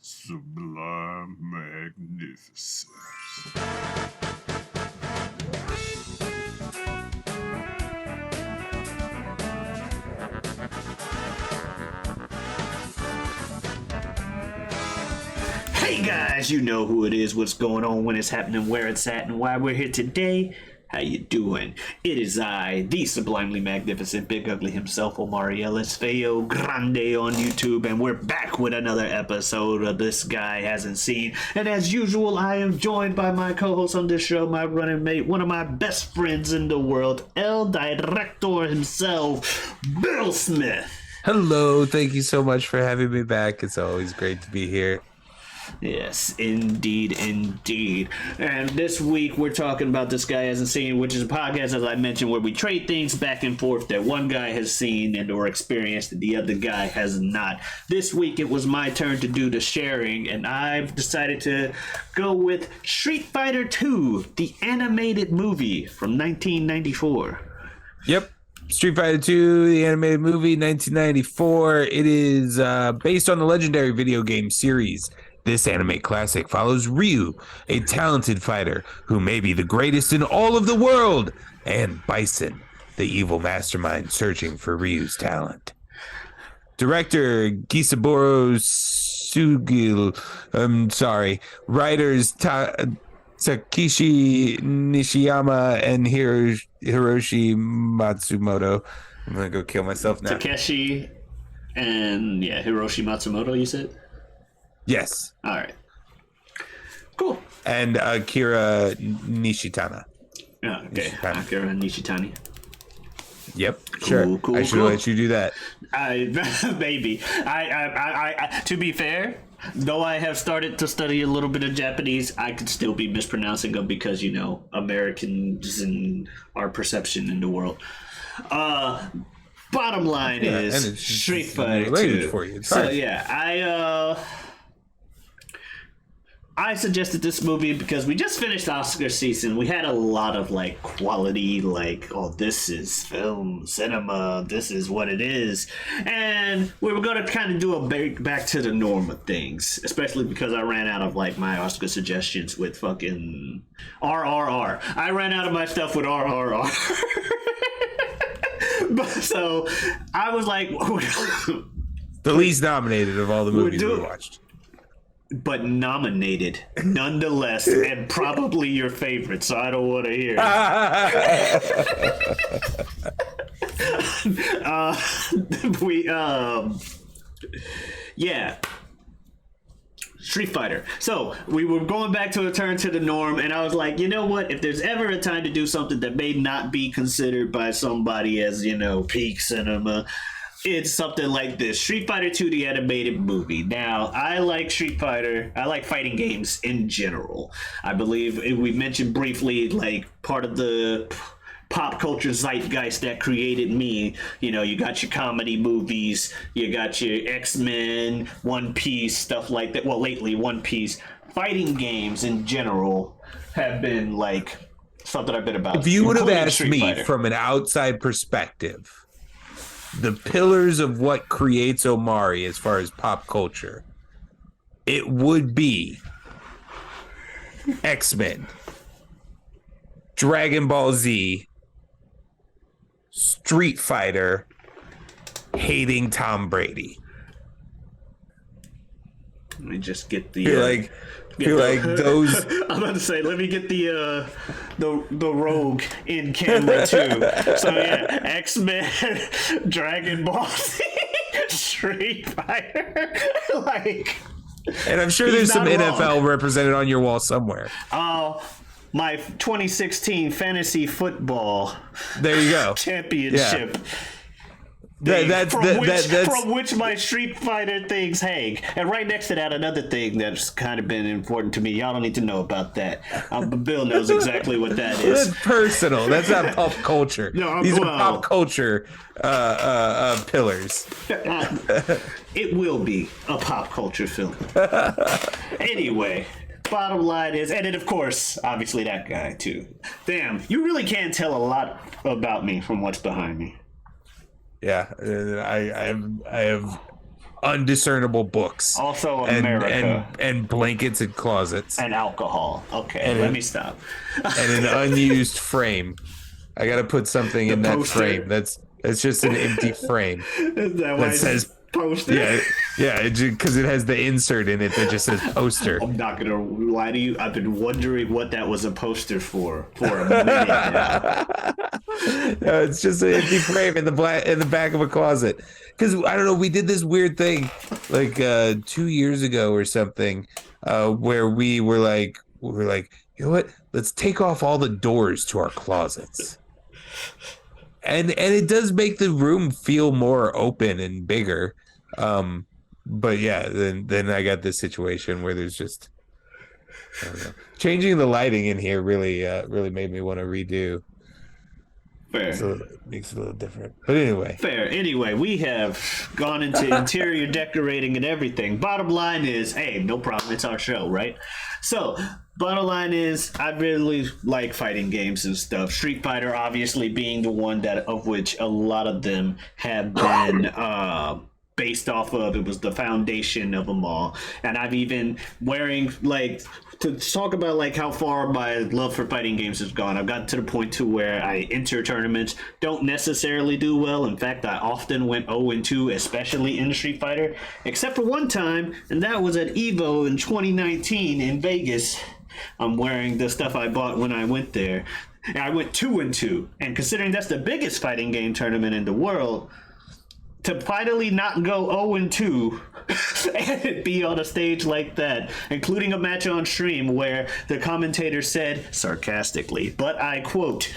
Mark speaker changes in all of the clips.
Speaker 1: Sublime magnificence.
Speaker 2: Hey guys, you know who it is, what's going on, when it's happening, where it's at, and why we're here today. How you doing? It is I, the sublimely magnificent Big Ugly himself, Omari Ellis, Feo Grande on YouTube, and we're back with another episode of This Guy Hasn't Seen. And as usual, I am joined by my co-host on this show, my running mate, one of my best friends in the world, El Director himself, Bill Smith.
Speaker 3: Hello, thank you so much for having me back. It's always great to be here.
Speaker 2: Yes, indeed. And this week we're talking about This Guy Hasn't Seen, which is a podcast, as I mentioned, where we trade things back and forth that one guy has seen and or experienced that the other guy has not. This week it was my turn to do the sharing, and I've decided to go with Street Fighter 2, the animated movie from 1994.
Speaker 3: Yep. Street Fighter 2, the animated movie, 1994. It is based on the legendary video game series. This anime classic follows Ryu, a talented fighter who may be the greatest in all of the world, and Bison, the evil mastermind searching for Ryu's talent. Director Gisaburo Sugil, writers Takeshi Nishiyama and Hiroshi Matsumoto. I'm gonna go kill myself now.
Speaker 2: Takeshi and Hiroshi Matsumoto, you said?
Speaker 3: Yes.
Speaker 2: All right. Cool.
Speaker 3: And Akira Nishitana.
Speaker 2: Oh, okay. Akira Nishitani.
Speaker 3: Yep. Sure.
Speaker 2: Cool.
Speaker 3: I should let you do that.
Speaker 2: Maybe. I to be fair, though I have started to study a little bit of Japanese, I could still be mispronouncing them because, you know, Americans and our perception in the world. Bottom line is Street Fighter 2.
Speaker 3: For you. It's
Speaker 2: so
Speaker 3: hard.
Speaker 2: yeah, I suggested this movie because we just finished Oscar season. We had a lot of like quality, like, oh, this is film, cinema, this is what it is. And we were going to kind of do a back to the norm of things, especially because I ran out of like my Oscar suggestions with fucking RRR. I ran out of my stuff with RRR. But so I was like,
Speaker 3: the least nominated of all the movies we watched.
Speaker 2: But nominated nonetheless, and probably your favorite, so I don't want to hear it. Street Fighter. So we were going back to a turn to the norm, and I was like, you know what? If there's ever a time to do something that may not be considered by somebody as, you know, peak cinema, it's something like this. Street Fighter 2, the animated movie. Now, I like Street Fighter. I like fighting games in general. I believe we mentioned briefly, like, part of the pop culture zeitgeist that created me. You know, you got your comedy movies, you got your X-Men, One Piece, stuff like that. Well, lately, One Piece. Fighting games in general have been, like, something I've been about.
Speaker 3: If you would have asked me from an outside perspective, the pillars of what creates Omari as far as pop culture, it would be X-Men, Dragon Ball Z, Street Fighter, hating Tom Brady.
Speaker 2: Let me just get the
Speaker 3: those.
Speaker 2: I'm about to say, let me get the rogue in camera too. So yeah, X-Men, Dragon Ball Z, Street Fighter, like.
Speaker 3: And I'm sure there's some NFL represented on your wall somewhere.
Speaker 2: My 2016 fantasy football.
Speaker 3: There you go.
Speaker 2: Championship.
Speaker 3: Yeah.
Speaker 2: From which my Street Fighter things hang. And right next to that, another thing that's kind of been important to me. Y'all don't need to know about that. But Bill knows exactly what that is.
Speaker 3: That's personal. That's not pop culture.
Speaker 2: No,
Speaker 3: these are pop culture pillars.
Speaker 2: It will be a pop culture film. Anyway. Bottom line is, and then of course, obviously that guy too. Damn, you really can't tell a lot about me from what's behind me.
Speaker 3: Yeah, I have undiscernible books.
Speaker 2: Also
Speaker 3: and
Speaker 2: America.
Speaker 3: and blankets and closets
Speaker 2: And alcohol. Okay,
Speaker 3: And
Speaker 2: let
Speaker 3: it-
Speaker 2: me stop.
Speaker 3: and an unused frame. I gotta put something in that
Speaker 2: poster.
Speaker 3: frame. That's just an empty frame
Speaker 2: Is that why
Speaker 3: that
Speaker 2: it's
Speaker 3: says
Speaker 2: poster?
Speaker 3: yeah, because it has the insert in it that just says poster.
Speaker 2: I'm not gonna lie to you. I've been wondering what that was a poster for a minute now.
Speaker 3: No, it's just an empty frame in the back of a closet. Because I don't know, we did this weird thing like 2 years ago or something, where we were like, you know what? Let's take off all the doors to our closets. And it does make the room feel more open and bigger. But yeah, then I got this situation where there's just, I don't know. Changing the lighting in here really made me want to redo.
Speaker 2: Fair.
Speaker 3: So it makes it a little different. But anyway.
Speaker 2: Fair. Anyway, we have gone into interior decorating and everything. Bottom line is, hey, no problem. It's our show, right? So, bottom line is, I really like fighting games and stuff. Street Fighter, obviously, being the one of which a lot of them have been based off of. It was the foundation of them all. And I've even wearing, like, to talk about like how far my love for fighting games has gone. I've gotten to the point to where I enter tournaments, don't necessarily do well. In fact, I often went 0-2, especially in Street Fighter, except for one time, and that was at Evo in 2019 in Vegas. I'm wearing the stuff I bought when I went there. And I went 2-2, and considering that's the biggest fighting game tournament in the world, to finally not go 0-2 and be on a stage like that, including a match on stream where the commentator said, sarcastically, but I quote,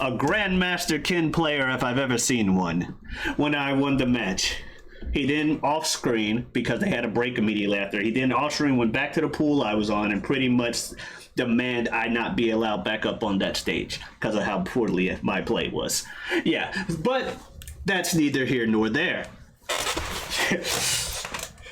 Speaker 2: a Grandmaster Ken player if I've ever seen one, when I won the match. He then off screen, because they had a break immediately after, he then off screen went back to the pool I was on and pretty much demand I not be allowed back up on that stage because of how poorly my play was. Yeah, but that's neither here nor there.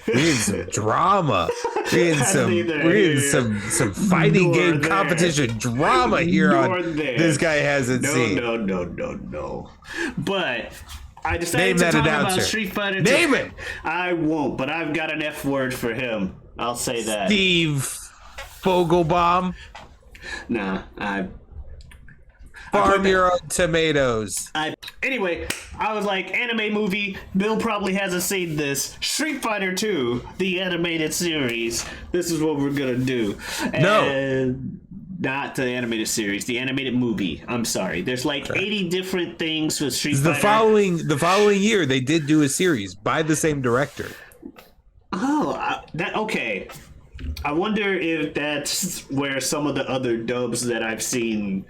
Speaker 3: We need some drama. We need some fighting game competition drama here on this guy hasn't seen.
Speaker 2: No. But I decided
Speaker 3: Name
Speaker 2: to
Speaker 3: that
Speaker 2: talk
Speaker 3: announcer.
Speaker 2: about Street Fighter.
Speaker 3: Name it.
Speaker 2: I won't, but I've got an F word for him. I'll say that.
Speaker 3: Steve Fogelbaum.
Speaker 2: Nah,
Speaker 3: Farm your own tomatoes.
Speaker 2: Anyway, I was like, anime movie. Bill probably hasn't seen this. Street Fighter 2, the animated series. This is what we're gonna do.
Speaker 3: No.
Speaker 2: Not the animated series, the animated movie. I'm sorry. There's like 80 different things with Street Fighter.
Speaker 3: The following year, they did do a series by the same director.
Speaker 2: Oh, okay. I wonder if that's where some of the other dubs that I've seen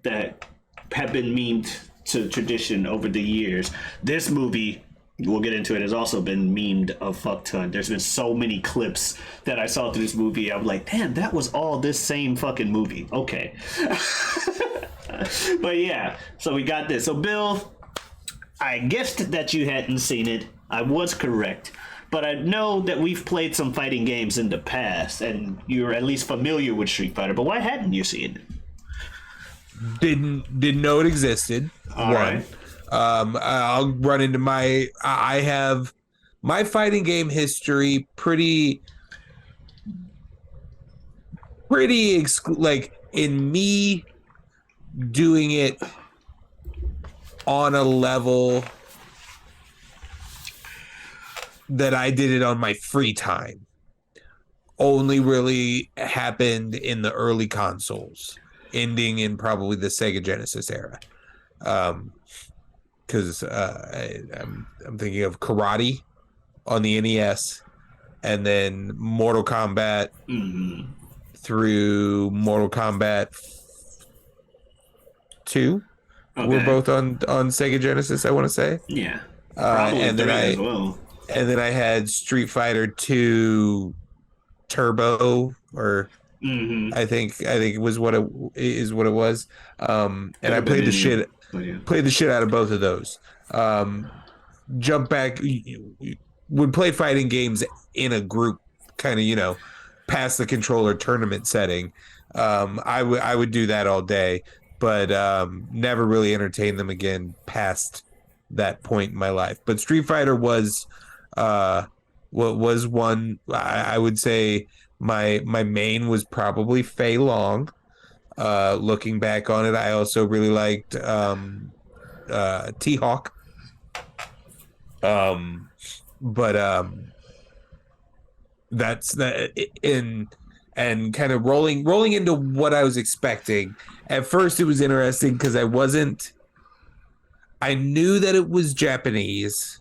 Speaker 2: that have been memed to tradition over the years. This movie, we'll get into it, has also been memed a fuck ton. There's been so many clips that I saw through this movie. I'm like, damn, that was all this same fucking movie. Okay. But yeah, so we got this. So Bill, I guessed that you hadn't seen it. I was correct. But I know that we've played some fighting games in the past, and you're at least familiar with Street Fighter. But why hadn't you seen it?
Speaker 3: Didn't know it existed.
Speaker 2: All right.
Speaker 3: I'll run into I have my fighting game history pretty like in me doing it on a level that I did it on my free time only really happened in the early consoles, ending in probably the Sega Genesis era. Because I'm thinking of Karate on the NES, and then Mortal Kombat through Mortal Kombat 2.
Speaker 2: Okay.
Speaker 3: We're both on Sega Genesis, I want to say.
Speaker 2: Yeah.
Speaker 3: And then
Speaker 2: as well.
Speaker 3: And then I had Street Fighter 2 Turbo, or I think it was what it was. And I played the shit out of both of those. Jump back, would play fighting games in a group, kind of, past the controller tournament setting. I would do that all day, but never really entertained them again past that point in my life. But Street Fighter was what was one. I would say my main was probably Fei Long. Looking back on it, I also really liked T-Hawk. But that's that in and kind of rolling into what I was expecting. At first, it was interesting because I knew that it was Japanese,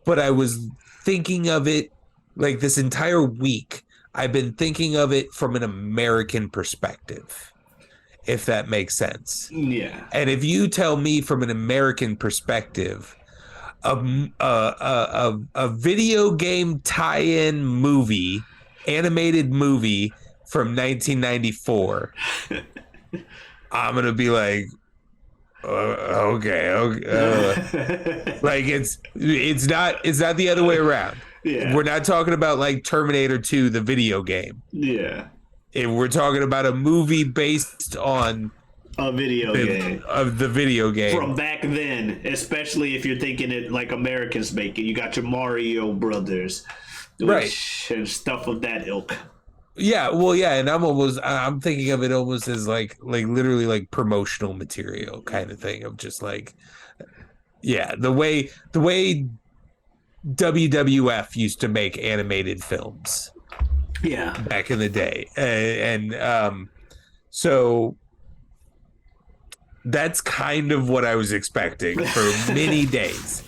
Speaker 3: but I was thinking of it like this entire week. I've been thinking of it from an American perspective, if that makes sense.
Speaker 2: Yeah.
Speaker 3: And if you tell me from an American perspective, a video game tie-in movie, animated movie from 1994, I'm gonna be like, okay. Like it's not the other way around.
Speaker 2: Yeah.
Speaker 3: We're not talking about like Terminator 2, the video game.
Speaker 2: Yeah.
Speaker 3: We're talking about a movie based on
Speaker 2: A video game.
Speaker 3: Of the video game.
Speaker 2: From back then, especially if you're thinking it like Americans make it. You got your Mario Brothers.
Speaker 3: Right.
Speaker 2: And stuff of that ilk.
Speaker 3: Yeah, well, yeah, and I'm thinking of it almost as like literally like promotional material kind of thing of just like, yeah, the way WWF used to make animated films.
Speaker 2: Yeah.
Speaker 3: Back in the day. So that's kind of what I was expecting for many days.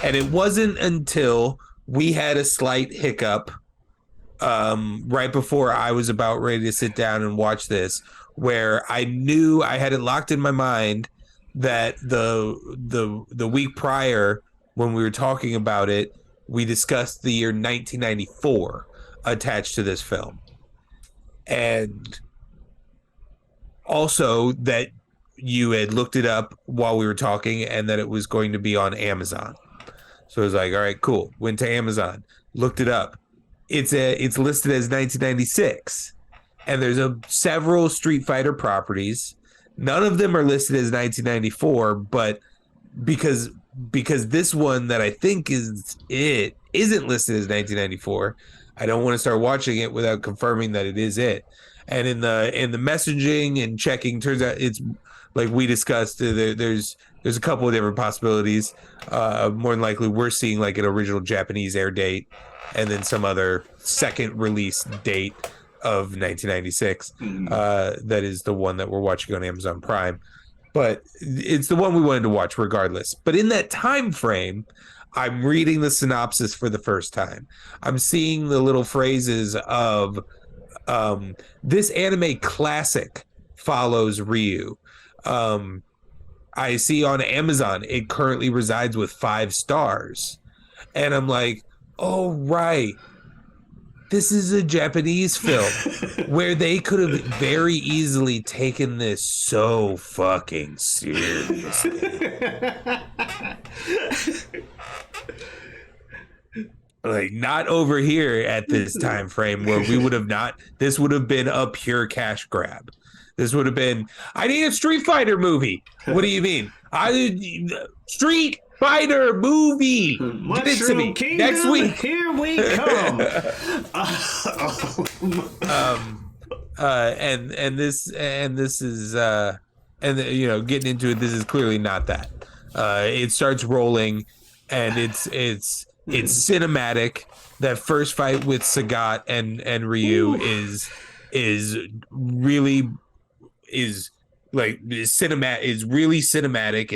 Speaker 3: And it wasn't until we had a slight hiccup right before I was about ready to sit down and watch this, where I knew I had it locked in my mind that the week prior when we were talking about it, we discussed the year 1994 attached to this film. And also that you had looked it up while we were talking and that it was going to be on Amazon. So I was like, all right, cool. Went to Amazon, looked it up. It's listed as 1996, and there's several Street Fighter properties. None of them are listed as 1994, but because this one that I think isn't listed as 1994, I don't want to start watching it without confirming that it is it. And in the messaging and checking, turns out it's like we discussed. There's a couple of different possibilities. More than likely, we're seeing like an original Japanese air date, and then some other second release date of 1996. That is the one that we're watching on Amazon Prime. But it's the one we wanted to watch regardless. But in that time frame, I'm reading the synopsis for the first time. I'm seeing the little phrases of this anime classic follows Ryu. I see on Amazon it currently resides with 5 stars. And I'm like, oh, right. This is a Japanese film where they could have very easily taken this so fucking seriously. Like, not over here at this time frame where we would have not. This would have been a pure cash grab. This would have been, I need a Street Fighter movie. What do you mean? Street Fighter movie. Get it to me
Speaker 2: Kingdom,
Speaker 3: next week.
Speaker 2: Here we come.
Speaker 3: And this is getting into it. This is clearly not that. It starts rolling, and it's cinematic. That first fight with Sagat and Ryu is really cinematic,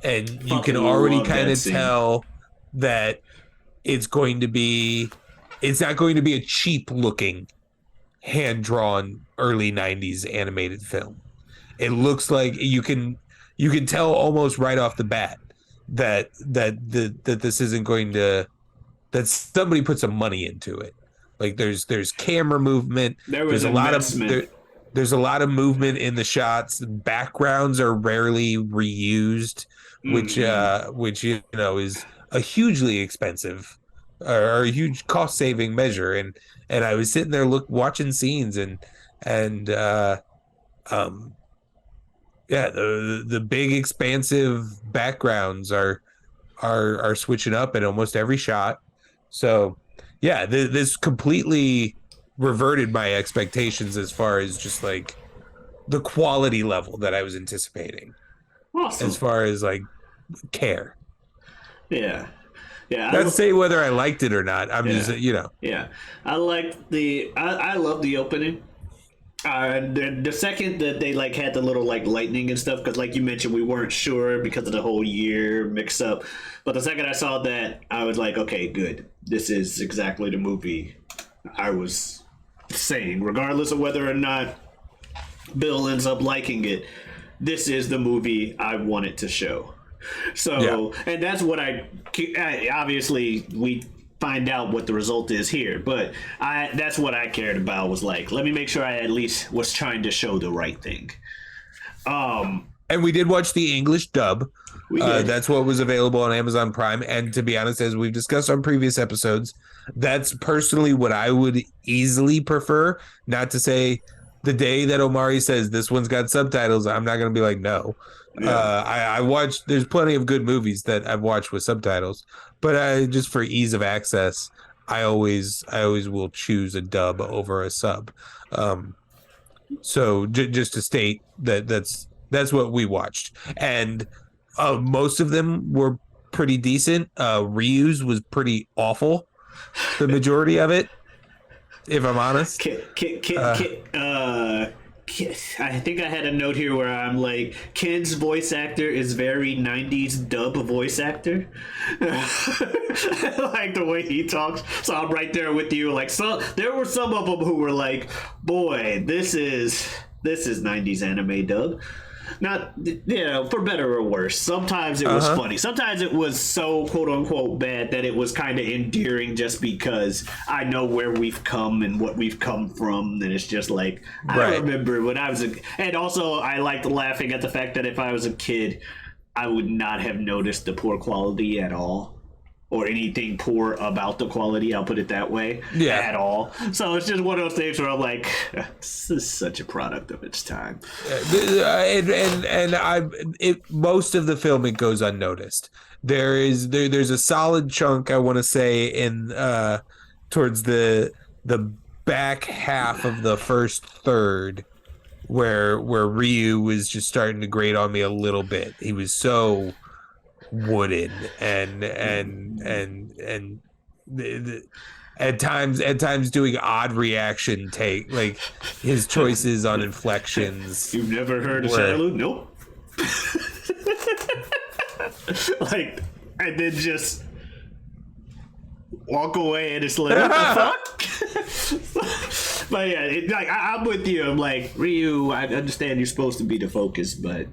Speaker 3: and you can already kind of tell that it's not going to be a cheap looking hand-drawn early 90s animated film. It looks like you can tell almost right off the bat that this isn't going to, that somebody put some money into it. Like there's camera movement. There's a lot of movement in the shots. Backgrounds are rarely reused, which is a hugely expensive or a huge cost saving measure. And I was sitting there watching scenes and the big expansive backgrounds are switching up in almost every shot. So, yeah, this completely reverted my expectations as far as just like the quality level that I was anticipating, as
Speaker 2: Awesome.
Speaker 3: far as like care.
Speaker 2: Yeah. Yeah.
Speaker 3: Not to say whether I liked it or not. I'm just,
Speaker 2: Yeah. Yeah. I like I love the opening. The second that they like had the little like lightning and stuff, because like you mentioned, we weren't sure because of the whole year mix up. But the second I saw that, I was like, okay, good. This is exactly the movie I was saying. Regardless of whether or not Bill ends up liking it, this is the movie I wanted to show. So, and that's what I obviously we find out what the result is here, but that's what I cared about, was like, let me make sure I at least was trying to show the right thing.
Speaker 3: And we did watch the English dub.
Speaker 2: We did.
Speaker 3: That's what was available on Amazon Prime. And to be honest, as we've discussed on previous episodes, that's personally what I would easily prefer. Not to say the day that Omari says this one's got subtitles, I'm not going to be like, no.
Speaker 2: Yeah.
Speaker 3: I watched, there's plenty of good movies that I've watched with subtitles, but just for ease of access, I always will choose a dub over a sub. So just to state that that's what we watched, and most of them were pretty decent. Ryu's was pretty awful, the majority of it, if I'm honest.
Speaker 2: I think I had a note here where I'm like, Ken's voice actor is very 90s dub voice actor. Like the way he talks. So I'm right there with you. Like, so there were some of them who were like, boy, this is 90s anime dub. Not, for better or worse. Sometimes it was funny. Sometimes it was so quote unquote bad that it was kind of endearing, just because I know where we've come and what we've come from. And it's just like, I remember when I was and also I liked laughing at the fact that if I was a kid, I would not have noticed the poor quality at all. Or anything poor about the quality, I'll put it that way, at all. So it's just one of those things where I'm like, this is such a product of its time.
Speaker 3: Most of the film, it goes unnoticed. There's a solid chunk, I want to say, in towards the back half of the first third, where Ryu was just starting to grate on me a little bit. He was so wooden and at times doing odd reaction take, like his choices on inflections.
Speaker 2: You've never heard of Shadowloo? Nope. Like, and then just walk away, and it's like, what the fuck? But yeah, I'm with you. I'm like, Ryu, I understand you're supposed to be the focus, but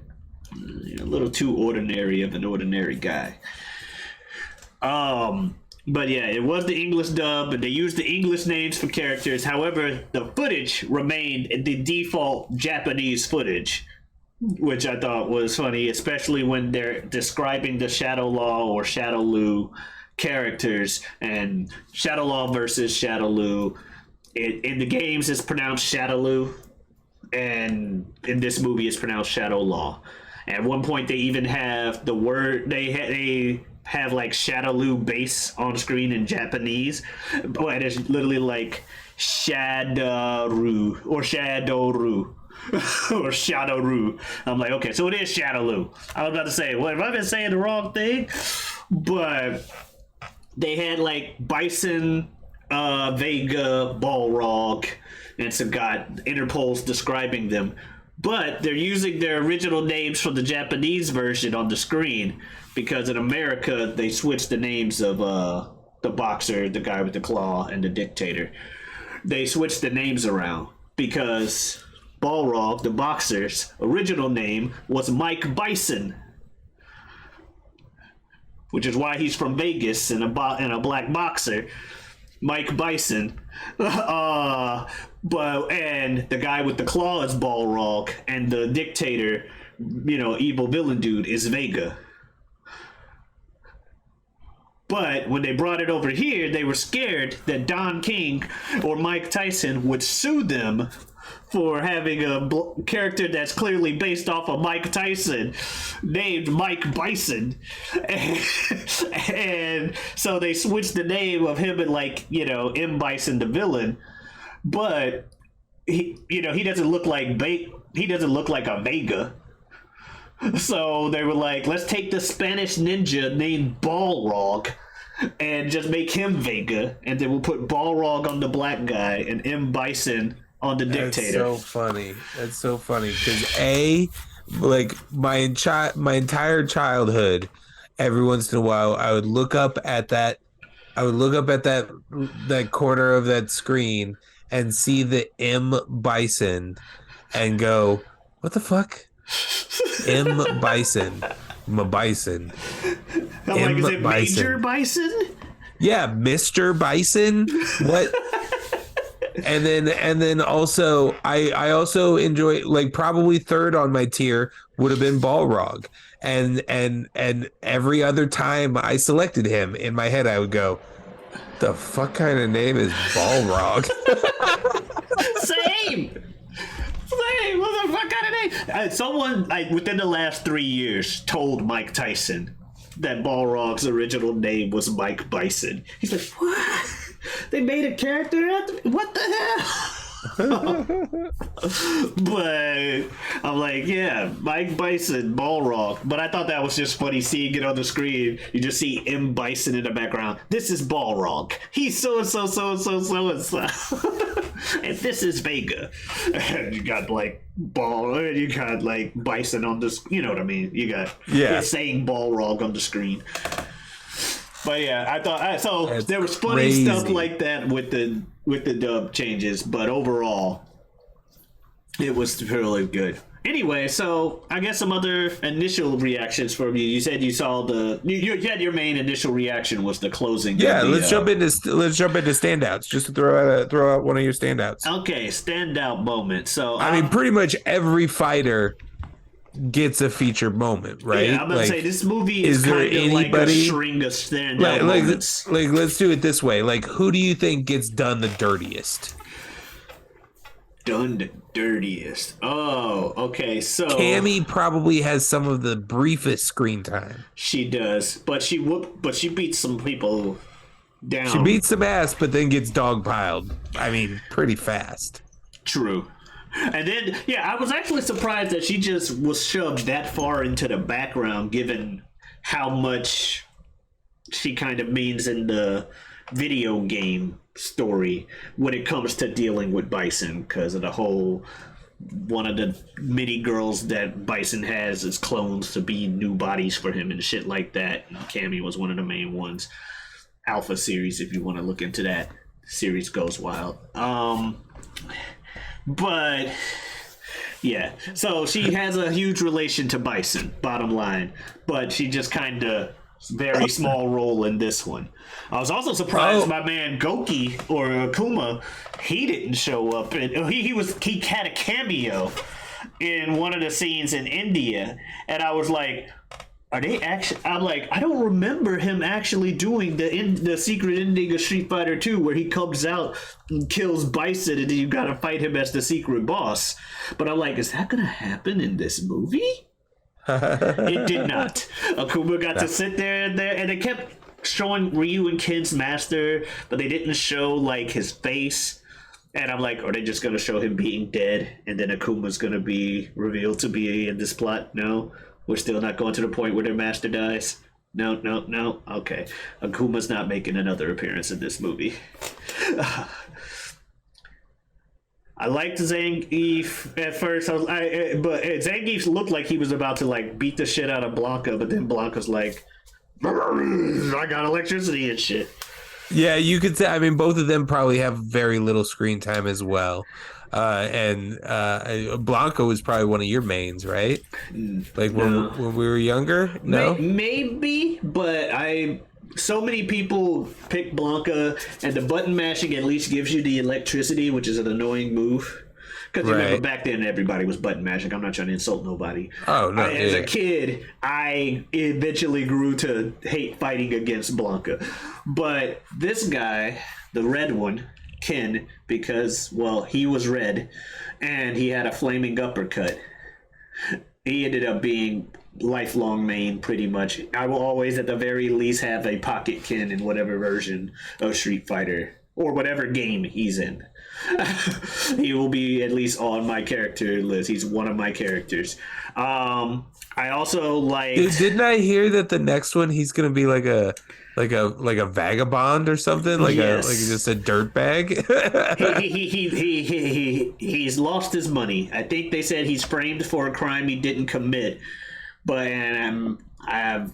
Speaker 2: a little too ordinary of an ordinary guy. But yeah, it was the English dub, and they used the English names for characters. However, the footage remained the default Japanese footage, which I thought was funny, especially when they're describing the Shadow Law or Shadowloo characters, and Shadow Law versus Shadowloo. In the games, it's pronounced Shadowloo, and in this movie, it's pronounced Shadow Law. At one point, they even have the word they have like Shadowloo base on screen in Japanese, but it's literally like Shadowroo or Shadowroo or Shadowroo. I'm like, okay, so it is Shadowloo. I was about to say, what, have I been saying the wrong thing? But they had like Bison, Vega, Balrog, and Sagat, Interpols describing them. But they're using their original names from the Japanese version on the screen, because in America they switched the names of the boxer, the guy with the claw, and the dictator. They switched the names around because Balrog, the boxer's original name, was Mike Bison, which is why he's from Vegas and a black boxer, Mike Bison. And the guy with the claw is Balrog, and the dictator, evil villain dude, is Vega. But when they brought it over here, they were scared that Don King or Mike Tyson would sue them for having a character that's clearly based off of Mike Tyson named Mike Bison. And so they switched the name of him and, like, you know, M. Bison the villain. But he doesn't look like a Vega. So they were like, let's take the Spanish ninja named Balrog and just make him Vega, and then we'll put Balrog on the black guy and M. Bison on the dictator.
Speaker 3: That's so funny because like my entire childhood, every once in a while, I would look up at that corner of that screen and see the M. Bison and go, what the fuck? M. Bison. M. Bison.
Speaker 2: I'm like, is it Major Bison?
Speaker 3: Yeah, Mr. Bison. What? and then also I also enjoy, like, probably third on my tier would have been Balrog. And every other time I selected him, in my head I would go, the fuck kind of name is Balrog?
Speaker 2: Same. What the fuck kind of name? Someone, like, within the last 3 years told Mike Tyson that Balrog's original name was Mike Bison. He's like, what? They made a character after me? What the hell? But I'm like, yeah, Mike Bison, Balrog. But I thought that was just funny seeing it on the screen. You just see M. Bison in the background. This is Balrog. He's so-and-so, so-and-so, so-and-so. And this is Vega. And you got, like, you got, like, Bison on the, you know what I mean? You got it's saying Balrog on the screen. But yeah, I thought so. There was funny stuff like that with the dub changes, but overall, it was really good. Anyway, so I guess some other initial reactions from you. You said you saw you had your main initial reaction was the closing.
Speaker 3: Yeah, let's jump into standouts. Just to throw out one of your standouts.
Speaker 2: Okay, standout moment. So
Speaker 3: I mean, pretty much every fighter gets a featured moment, right?
Speaker 2: Yeah, I'm gonna say this movie is kind of like a string of standout moments.
Speaker 3: Like, let's do it this way. Like, who do you think gets done the dirtiest?
Speaker 2: Done the dirtiest. Oh, okay. So
Speaker 3: Cammy probably has some of the briefest screen time.
Speaker 2: She does, but she beats some people down.
Speaker 3: She beats some ass, but then gets dogpiled. I mean, pretty fast.
Speaker 2: True. And then, yeah, I was actually surprised that she just was shoved that far into the background, given how much she kind of means in the video game story when it comes to dealing with Bison, because of the whole one of the mini girls that Bison has is clones to be new bodies for him and shit like that. And Cammy was one of the main ones. Alpha series, if you want to look into that. Series goes wild. But yeah, so she has a huge relation to Bison, bottom line, but she just kind of very small role in this one. I was also surprised my man Goki or Akuma, he didn't show up, and he had a cameo in one of the scenes in India, and I was like, are they actually? I'm like, I don't remember him actually doing the secret ending of Street Fighter 2 where he comes out and kills Bison and then you gotta fight him as the secret boss. But I'm like, is that gonna happen in this movie? It did not. Akuma got to sit there, and they kept showing Ryu and Ken's master, but they didn't show, like, his face. And I'm like, are they just gonna show him being dead and then Akuma's gonna be revealed to be in this plot? No. We're still not going to the point where their master dies. No. Okay. Akuma's not making another appearance in this movie. I liked Zangief at first, but Zangief looked like he was about to, like, beat the shit out of Blanca, but then Blanca's like, I got electricity and shit.
Speaker 3: Yeah, you could say. I mean, both of them probably have very little screen time as well. And Blanca was probably one of your mains, right? Like when we were younger? No?
Speaker 2: Maybe, but so many people pick Blanca, and the button mashing at least gives you the electricity, which is an annoying move. Because remember, back then everybody was button mashing. I'm not trying to insult nobody.
Speaker 3: Oh, no.
Speaker 2: As a kid, I eventually grew to hate fighting against Blanca. But this guy, the red one, Ken because, well, he was red and he had a flaming uppercut. He ended up being lifelong main pretty much. I will always at the very least have a pocket Ken in whatever version of Street Fighter or whatever game he's in. He will be at least on my character list. He's one of my characters. I also like.
Speaker 3: Didn't I hear that the next one he's gonna be like a vagabond or something, like just a dirtbag?
Speaker 2: He's lost his money. I think they said he's framed for a crime he didn't commit. But I have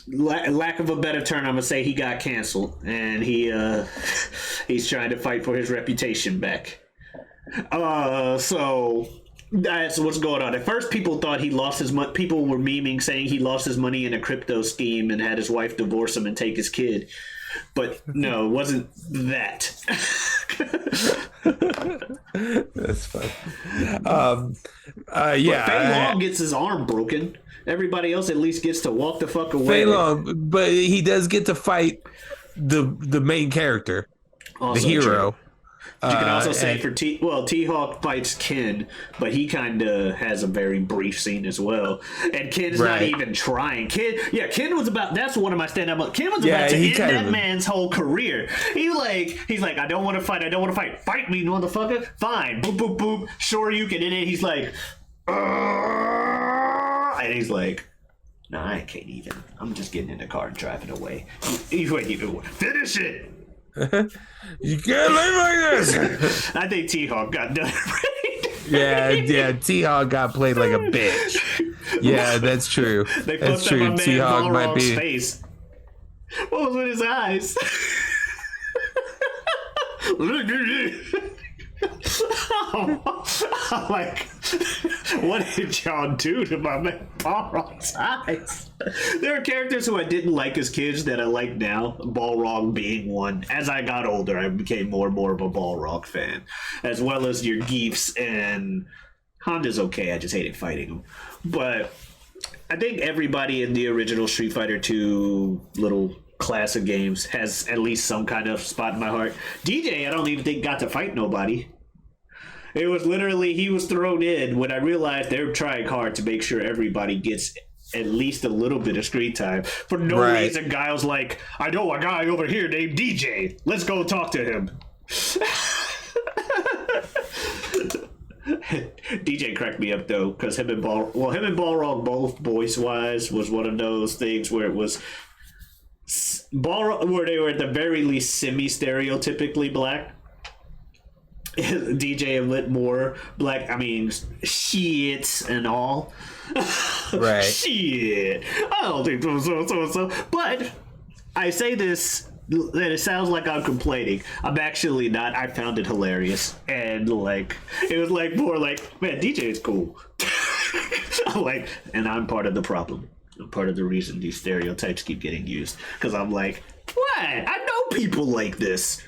Speaker 2: lack of a better term, I'm gonna say he got canceled, and he's trying to fight for his reputation back. So that's what's going on. At first, people thought he lost his money. People were memeing saying he lost his money in a crypto scheme and had his wife divorce him and take his kid. But no, it wasn't that.
Speaker 3: That's fun.
Speaker 2: Yeah, Fei Long gets his arm broken. Everybody else at least gets to walk the fuck away.
Speaker 3: Fei Long, but he does get to fight the main character, also the hero.
Speaker 2: True. You can also say for T-Hawk fights Ken, but he kind of has a very brief scene as well. And Ken's not even trying. Ken was about. That's one of my stand-up. Ken was about to end that man's whole career. He's like, I don't want to fight. Fight me, motherfucker. Fine. Boop boop boop. Shoryuken, and then he's like, and he's like, nah, I can't even. I'm just getting in the car and driving away. Finish it.
Speaker 3: You can't live like this.
Speaker 2: I think T-Hawk got done right.
Speaker 3: Yeah, T-Hawk got played like a bitch. Yeah, that's true. That's true. T-Hawk might be.
Speaker 2: Face. What was with his eyes? I'm like, what did y'all do to my man Balrog's eyes? There are characters who I didn't like as kids that I like now, Balrog being one. As I got older, I became more and more of a Balrog fan, as well as your Geefs, and Honda's okay, I just hated fighting him. But I think everybody in the original Street Fighter 2 little classic games has at least some kind of spot in my heart. DJ, I don't even think got to fight nobody. It was literally, he was thrown in when I realized they were trying hard to make sure everybody gets at least a little bit of screen time. For no reason, Guile's like, I know a guy over here named DJ. Let's go talk to him. DJ cracked me up though, because him and Balrog both voice-wise was one of those things where it was where they were at the very least semi-stereotypically black. DJ a bit more black. I mean, shit and all.
Speaker 3: Right.
Speaker 2: Shit. I don't think so. But I say this, that it sounds like I'm complaining. I'm actually not. I found it hilarious. And like, it was like more like, man, DJ is cool. I'm like, and I'm part of the problem. I'm part of the reason these stereotypes keep getting used. Because I'm like, what? I know people like this.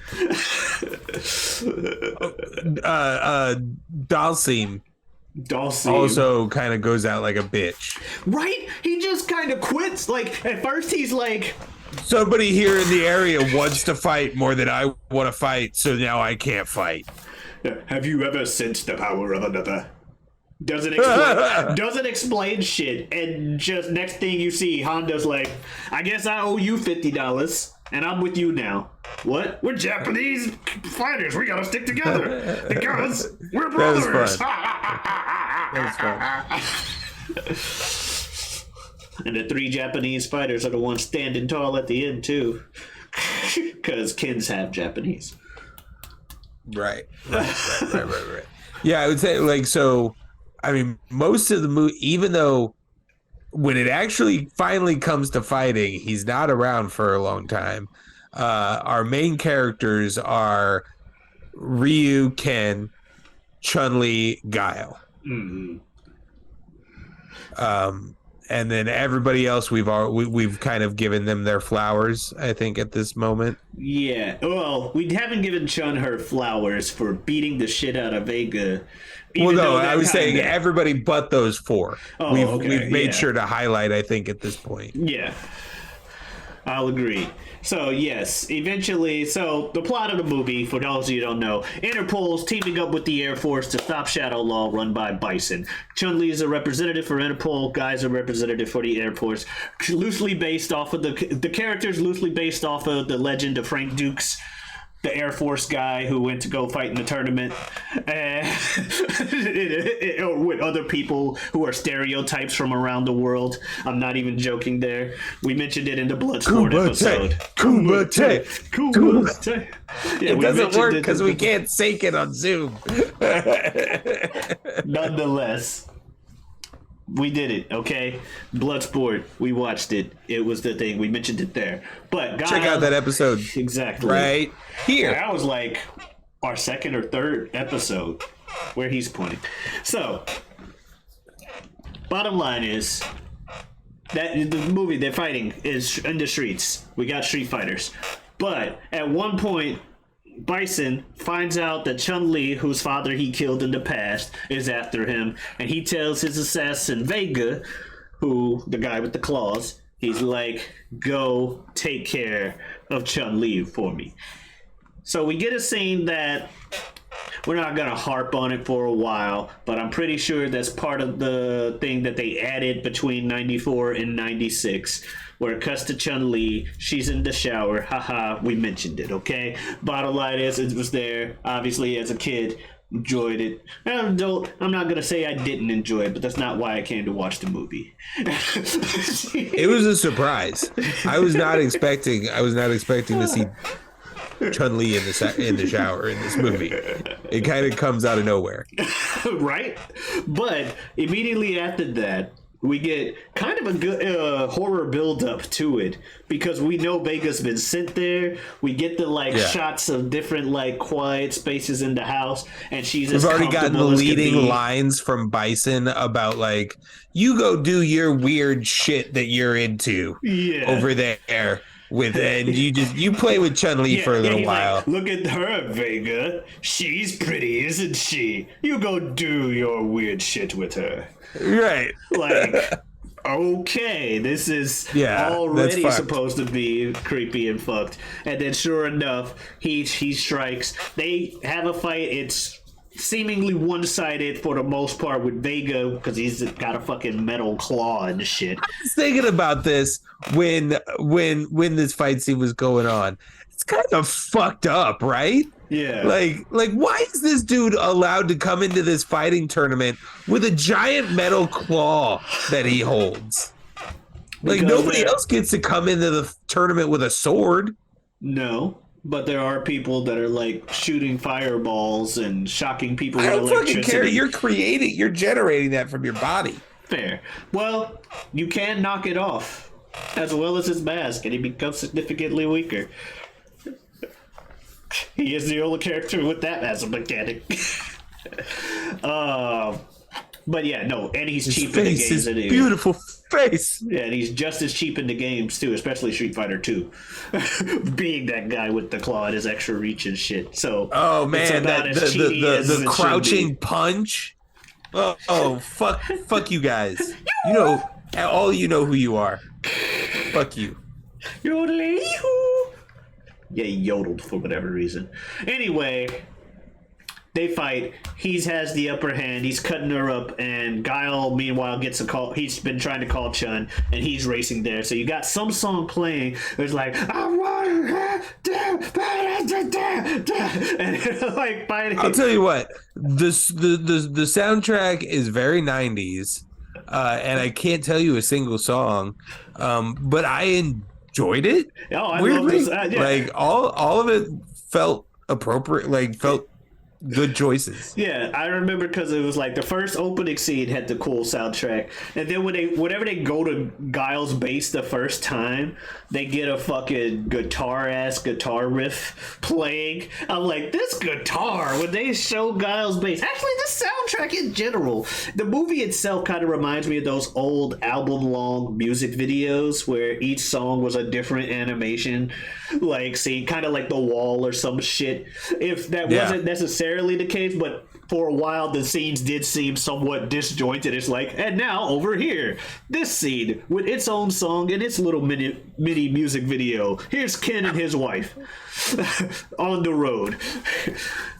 Speaker 3: Dalsim also kind of goes out like a bitch.
Speaker 2: Right? He just kind of quits. Like, at first he's like,
Speaker 3: somebody here in the area wants to fight more than I want to fight, so now I can't fight.
Speaker 2: Have you ever sensed the power of another? Doesn't explain shit, and just next thing you see, Honda's like, I guess I owe you $50, and I'm with you now. What? We're Japanese fighters. We gotta stick together because we're brothers.
Speaker 3: That was fun.
Speaker 2: And the 3 Japanese fighters are the ones standing tall at the end too, because Ken's half Japanese.
Speaker 3: Right. Yeah, I would say like so. I mean, most of the movie, even though when it actually finally comes to fighting, he's not around for a long time. Our main characters are Ryu, Ken, Chun-Li, Guile.
Speaker 2: Mm-hmm.
Speaker 3: And then everybody else, we've kind of given them their flowers, I think, at this moment.
Speaker 2: Yeah. Well, we haven't given Chun her flowers for beating the shit out of Vega.
Speaker 3: Well, no, I was saying everybody but those 4.
Speaker 2: Oh,
Speaker 3: we've made sure to highlight, I think, at this point.
Speaker 2: Yeah. I'll agree. So, yes, eventually, so the plot of the movie, for those of you who don't know, Interpol's teaming up with the Air Force to stop Shadow Law run by Bison. Chun-Li is a representative for Interpol, Guy's a representative for the Air Force. Loosely based off of the characters, loosely based off of the legend of Frank Dukes, the Air Force guy who went to go fight in the tournament, and with other people who are stereotypes from around the world. I'm not even joking there. We mentioned it in the Bloodsport episode.
Speaker 3: Kumite.
Speaker 2: Kumite. Yeah,
Speaker 3: It doesn't work because we can't sync it on Zoom.
Speaker 2: Nonetheless, we did it, okay? Bloodsport, we watched it. It was the thing. We mentioned it there. But
Speaker 3: check out that episode.
Speaker 2: Exactly.
Speaker 3: Right here.
Speaker 2: That was like our second or third episode where he's pointing. So, bottom line is that the movie they're fighting is in the streets. We got street fighters. But at one point, Bison finds out that Chun-Li, whose father he killed in the past, is after him, and he tells his assassin Vega, who the guy with the claws, he's like, go take care of Chun-Li for me. So we get a scene that we're not gonna harp on it for a while, but I'm pretty sure that's part of the thing that they added between 94 and 96. Where it cuts to Chun-Li, she's in the shower, haha, we mentioned it, okay? Bottom line is, it was there, obviously, as a kid, enjoyed it. I'm not gonna say I didn't enjoy it, but that's not why I came to watch the movie.
Speaker 3: It was a surprise. I was not expecting to see Chun-Li in the shower in this movie. It kind of comes out of nowhere.
Speaker 2: Right? But immediately after that, we get kind of a good horror build-up to it because we know Vega's been sent there. We get the shots of different quiet spaces in the house, and she's
Speaker 3: We've already gotten the leading lines from Bison about you go do your weird shit that you're into over there with, and you play with Chun-Li for a little while.
Speaker 2: Look at her, Vega. She's pretty, isn't she? You go do your weird shit with her.
Speaker 3: Right.
Speaker 2: Okay, this is already supposed to be creepy and fucked. And then sure enough, he strikes. They have a fight. It's seemingly one-sided for the most part with Vega because he's got a fucking metal claw and shit.
Speaker 3: I was thinking about this when this fight scene was going on. It's kind of fucked up, right?
Speaker 2: Yeah.
Speaker 3: Why is this dude allowed to come into this fighting tournament with a giant metal claw that he holds? Nobody else gets to come into the tournament with a sword.
Speaker 2: No, but there are people that are shooting fireballs and shocking people with
Speaker 3: I don't
Speaker 2: electricity.
Speaker 3: fucking care. You're generating that from your body.
Speaker 2: Fair. Well, you can knock it off as well as his mask, and he becomes significantly weaker. He is the only character with that as a mechanic. But yeah, no, and he's cheap in the games.
Speaker 3: His beautiful face.
Speaker 2: Yeah, and he's just as cheap in the games too, especially Street Fighter 2. Being that guy with the claw and his extra reach and shit. So
Speaker 3: oh man, the crouching punch. Oh fuck you guys. You know who you are. Fuck you.
Speaker 2: Yeah, he yodeled for whatever reason. Anyway, they fight. He has the upper hand. He's cutting her up, and Guile, meanwhile, gets a call. He's been trying to call Chun, and he's racing there. So you got some song playing. It's I want and fighting.
Speaker 3: I'll tell you what. The soundtrack is very 90s, and I can't tell you a single song, but I enjoyed it.
Speaker 2: Oh, I
Speaker 3: weirdly.
Speaker 2: love this.
Speaker 3: All of it felt appropriate. Felt good choices.
Speaker 2: Yeah, I remember because it was the first opening scene had the cool soundtrack, and then whenever they go to Guile's base the first time, they get a fucking guitar riff playing. I'm like, this guitar when they show Guile's base. Actually, the soundtrack in general, the movie itself kind of reminds me of those old album-long music videos where each song was a different animation, kind of like The Wall or some shit. If that wasn't necessarily necessarily the case, but for a while the scenes did seem somewhat disjointed. It's like, and now over here, this scene with its own song and its little mini music video. Here's Ken and his wife on the road.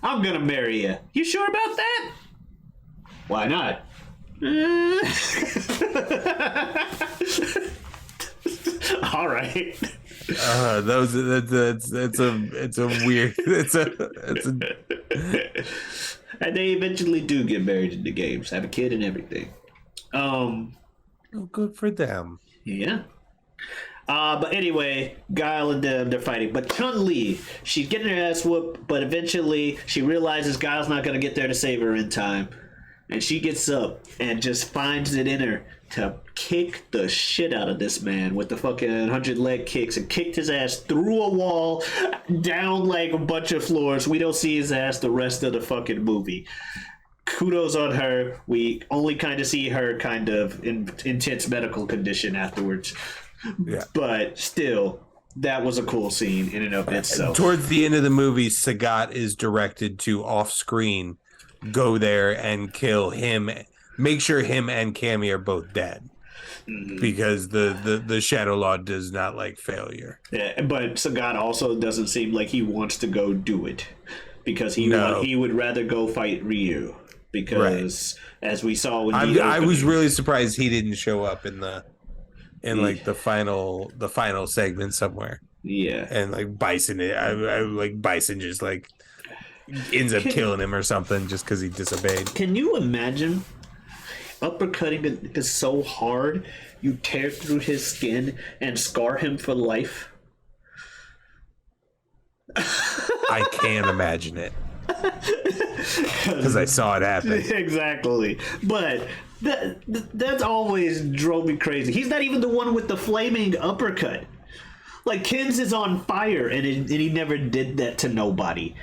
Speaker 2: I'm gonna marry you. You sure about that? Why not? All right.
Speaker 3: It's a weird.
Speaker 2: And they eventually do get married in the games, have a kid and everything.
Speaker 3: Oh, good for them.
Speaker 2: Yeah. But anyway, Guile and them, they're fighting. But Chun-Li, she's getting her ass whooped, but eventually she realizes Guile's not going to get there to save her in time. And she gets up and just finds it in her to kick the shit out of this man with the fucking 100 leg kicks and kicked his ass through a wall, down like a bunch of floors. We don't see his ass the rest of the fucking movie. Kudos on her. We only kind of see her kind of in intense medical condition afterwards.
Speaker 3: Yeah.
Speaker 2: But still, that was a cool scene in and of itself.
Speaker 3: Towards the end of the movie, Sagat is directed to off-screen go there and kill him, make sure him and Cammy are both dead, because the Shadow Law does not like failure.
Speaker 2: Yeah, but Sagat also doesn't seem like he wants to go do it, because he would rather go fight Ryu, because as we saw when
Speaker 3: I was really surprised he didn't show up in like the final segment somewhere.
Speaker 2: Yeah,
Speaker 3: and like Bison, Bison just like ends up killing him or something just because he disobeyed.
Speaker 2: Can you imagine uppercutting is so hard you tear through his skin and scar him for life?
Speaker 3: I can't imagine it because I saw it happen.
Speaker 2: Exactly, but that's always drove me crazy. He's not even the one with the flaming uppercut. Like, Ken's is on fire, and he never did that to nobody.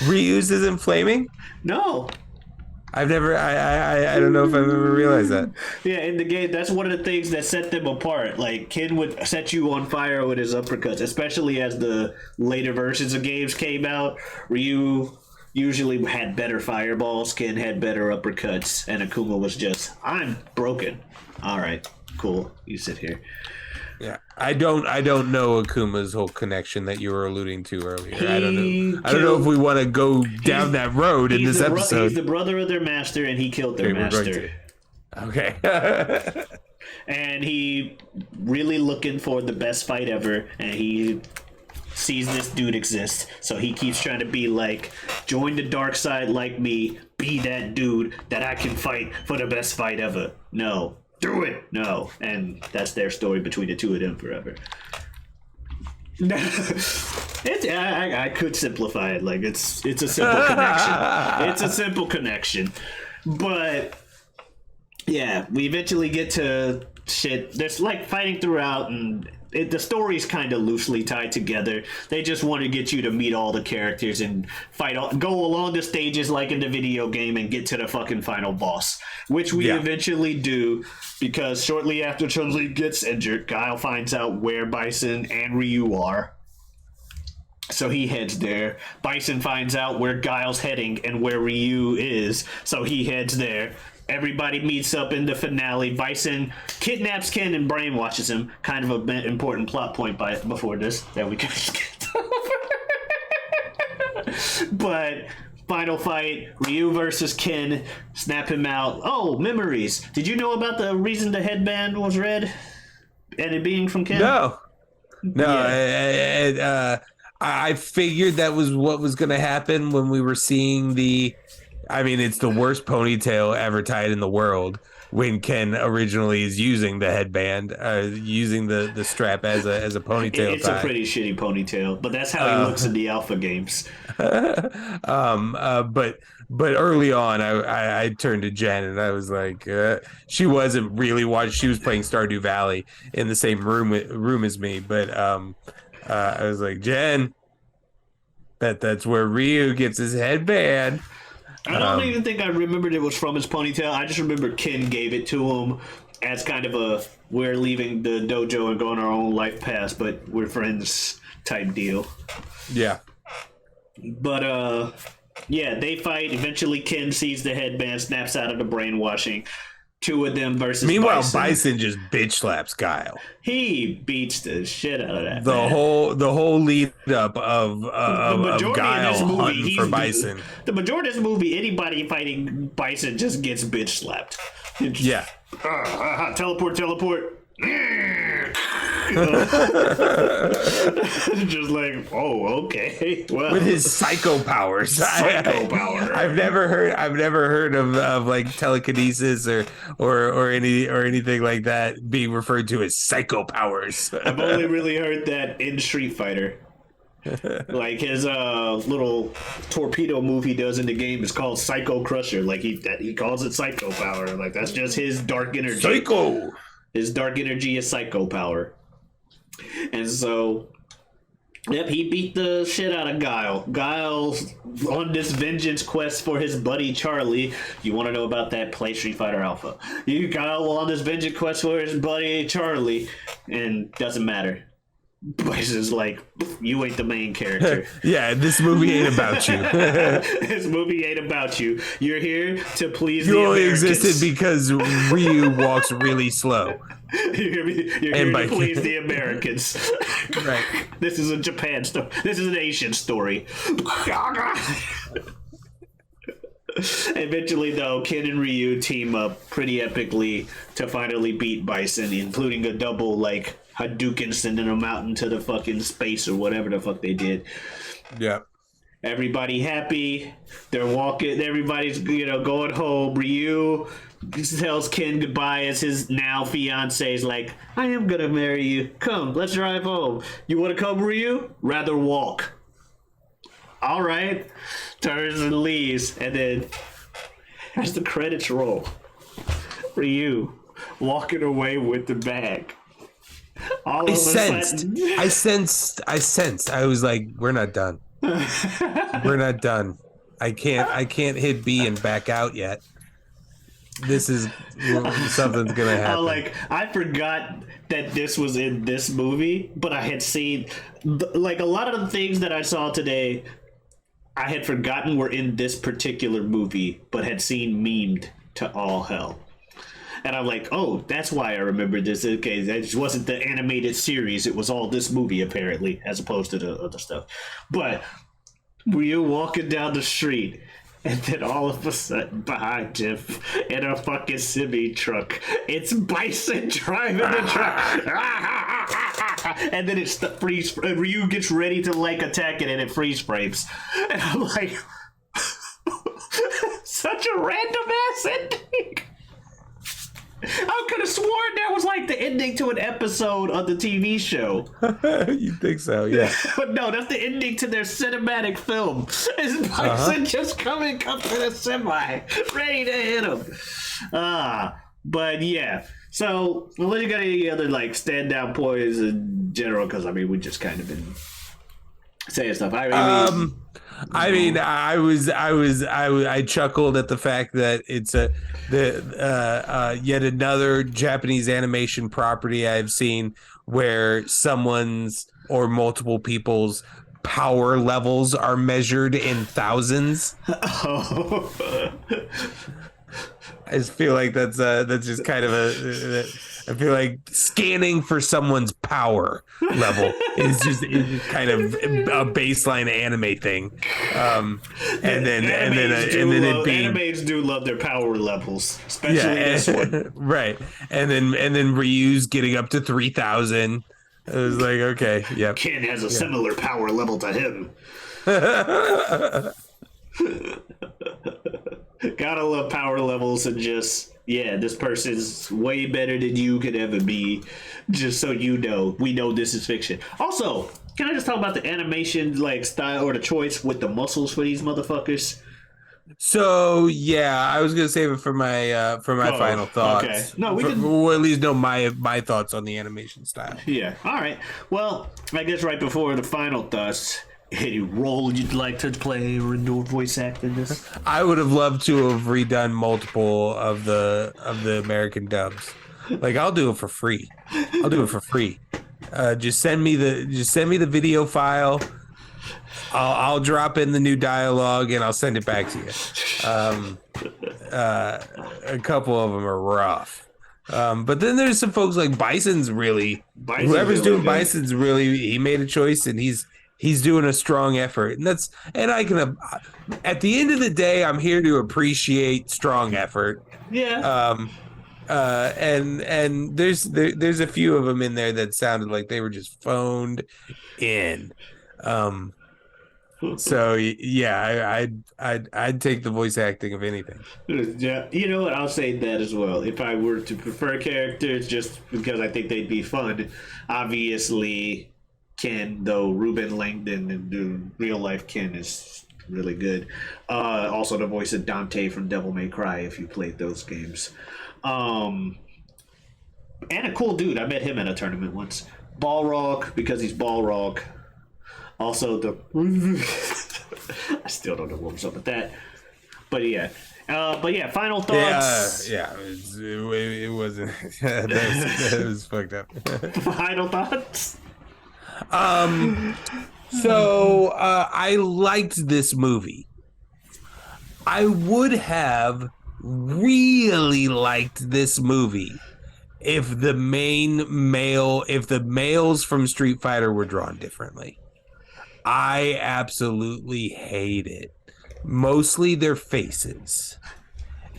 Speaker 3: Ryu's isn't flaming?
Speaker 2: No.
Speaker 3: I don't know if I've ever realized that.
Speaker 2: Yeah, in the game, that's one of the things that set them apart. Like, Ken would set you on fire with his uppercuts, especially as the later versions of games came out. Ryu usually had better fireballs, Ken had better uppercuts, and Akuma was just, I'm broken. All right, cool. You sit here.
Speaker 3: Yeah, I don't know Akuma's whole connection that you were alluding to earlier. I don't know if we want to go down that road in this episode.
Speaker 2: He's the brother of their master, and he killed their master.
Speaker 3: Okay.
Speaker 2: And he really looking for the best fight ever, and he sees this dude exist, so he keeps trying to be like, join the dark side like me, be that dude that I can fight for the best fight ever. No. Do it! No. And that's their story between the two of them forever. I could simplify it. Like, it's a simple connection. It's a simple connection. But, yeah, we eventually get to shit. There's, like, fighting throughout, and the story's kind of loosely tied together. They just want to get you to meet all the characters and go along the stages like in the video game and get to the fucking final boss, which we eventually do, because shortly after Chun-Li gets injured, Guile finds out where Bison and Ryu are. So he heads there. Bison finds out where Guile's heading and where Ryu is, so he heads there. Everybody meets up in the finale. Bison kidnaps Ken and brainwashes him. Kind of an important plot point before this that we can get over. But final fight, Ryu versus Ken. Snap him out. Oh, memories. Did you know about the reason the headband was red? And it being from Ken?
Speaker 3: No. I figured that was what was going to happen when we were seeing it's the worst ponytail ever tied in the world when Ken originally is using the headband, using the strap as a ponytail.
Speaker 2: It's a pretty shitty ponytail, but that's how he looks in the alpha games.
Speaker 3: But early on, I turned to Jen and I was like, she wasn't really watching. She was playing Stardew Valley in the same room as me, but I was like, Jen, that's where Ryu gets his headband.
Speaker 2: I don't even think I remembered it was from his ponytail. I just remember Ken gave it to him as kind of a, we're leaving the dojo and going our own life paths, but we're friends type deal.
Speaker 3: Yeah.
Speaker 2: But yeah, they fight. Eventually, Ken sees the headband, snaps out of the brainwashing. Two of them versus
Speaker 3: Meanwhile, Bison just bitch slaps Guile.
Speaker 2: He beats the shit out of that.
Speaker 3: The
Speaker 2: man.
Speaker 3: whole lead up of Guile
Speaker 2: movie,
Speaker 3: hunting for Bison.
Speaker 2: The majority of this movie, anybody fighting Bison just gets bitch slapped.
Speaker 3: Yeah.
Speaker 2: Teleport. Just like, oh, okay. Well,
Speaker 3: with his psycho powers. I've never heard of like telekinesis or anything like that being referred to as psycho powers.
Speaker 2: I've only really heard that in Street Fighter. Like his little torpedo move he does in the game is called Psycho Crusher. Like he calls it psycho power. Like that's just his dark energy.
Speaker 3: Psycho.
Speaker 2: His dark energy is psycho power. And so, yep, he beat the shit out of Guile. Guile's on this vengeance quest for his buddy Charlie. You want to know about that? Play Street Fighter Alpha. Guile on this vengeance quest for his buddy Charlie, and doesn't matter. Bison's like, you ain't the main character.
Speaker 3: Yeah, this movie ain't about you.
Speaker 2: This movie ain't about you. You're here to please the
Speaker 3: only
Speaker 2: Americans.
Speaker 3: existed because Ryu walks really slow.
Speaker 2: You're here to please the Americans.
Speaker 3: Right.
Speaker 2: This is a Japan story. This is an Asian story. Eventually, though, Ken and Ryu team up pretty epically to finally beat Bison, including a double, like, Hadouken sending them out into the fucking space or whatever the fuck they did.
Speaker 3: Yeah.
Speaker 2: Everybody happy. They're walking. Everybody's, going home. Ryu tells Ken goodbye as his now fiance is like, I am gonna marry you. Come, let's drive home. You want to come, Ryu? Rather walk. All right. Turns and leaves. And then as the credits roll, Ryu walking away with the bag. I sensed.
Speaker 3: I was like, we're not done. We're not done. I can't hit B and back out yet. This is something's gonna happen.
Speaker 2: I forgot that this was in this movie, but I had seen like a lot of the things that I saw today. I had forgotten were in this particular movie, but had seen memed to all hell. And I'm like, oh, that's why I remember this. Okay, that just wasn't the animated series. It was all this movie, apparently, as opposed to the other stuff. But we're walking down the street, and then all of a sudden, behind him, in a fucking semi truck, it's Bison driving the truck. And then it's the freeze. Ryu gets ready to, like, attack it, and it freeze frames. And I'm like, such a random ass ending. I could have sworn that was like the ending to an episode of the TV show.
Speaker 3: You think so, yeah.
Speaker 2: But no, that's the ending to their cinematic film. It's Bison just coming up to the semi, ready to hit him. But yeah. So, unless you got any other like standout points in general, because I mean, we just kind of been saying stuff.
Speaker 3: I chuckled at the fact that it's yet another Japanese animation property I've seen where someone's or multiple people's power levels are measured in thousands. I just feel like that's just kind of I feel like scanning for someone's power level is just kind of a baseline anime thing, and then it being
Speaker 2: animes do love their power levels, especially this one,
Speaker 3: right? And then Ryu's getting up to 3,000. I was like, okay, yep.
Speaker 2: Ken has a similar power level to him. Gotta love power levels and just, this person's way better than you could ever be. Just so you know, we know this is fiction. Also, can I just talk about the animation like style or the choice with the muscles for these motherfuckers?
Speaker 3: So I was gonna save it for my final thoughts.
Speaker 2: Okay. No, we can
Speaker 3: or at least know my thoughts on the animation style.
Speaker 2: Yeah. All right. Well, I guess right before the final thoughts. Any role you'd like to play or do voice act in this?
Speaker 3: I would have loved to have redone multiple of the American dubs. Like I'll do it for free. Just send me the video file. I'll drop in the new dialogue and I'll send it back to you. A couple of them are rough. But then there's some folks like Bison's whoever's doing Bison's he made a choice and he's doing a strong effort. And I can, at the end of the day, I'm here to appreciate strong effort.
Speaker 2: Yeah.
Speaker 3: And there's a few of them in there that sounded like they were just phoned in. So yeah, I'd take the voice acting of anything.
Speaker 2: Yeah, you know what? I'll say that as well. If I were to prefer characters, just because I think they'd be fun, obviously Ken, though Ruben Langdon and the real life Ken is really good. Also, the voice of Dante from Devil May Cry, if you played those games, and a cool dude. I met him at a tournament once. Balrog, because he's Balrog. Also, I still don't know what was up with that, but yeah, Final thoughts.
Speaker 3: Yeah, it wasn't. That was fucked up.
Speaker 2: Final thoughts.
Speaker 3: So I liked this movie. I would have really liked this movie if the males from Street Fighter were drawn differently. I absolutely hate it. Mostly their faces.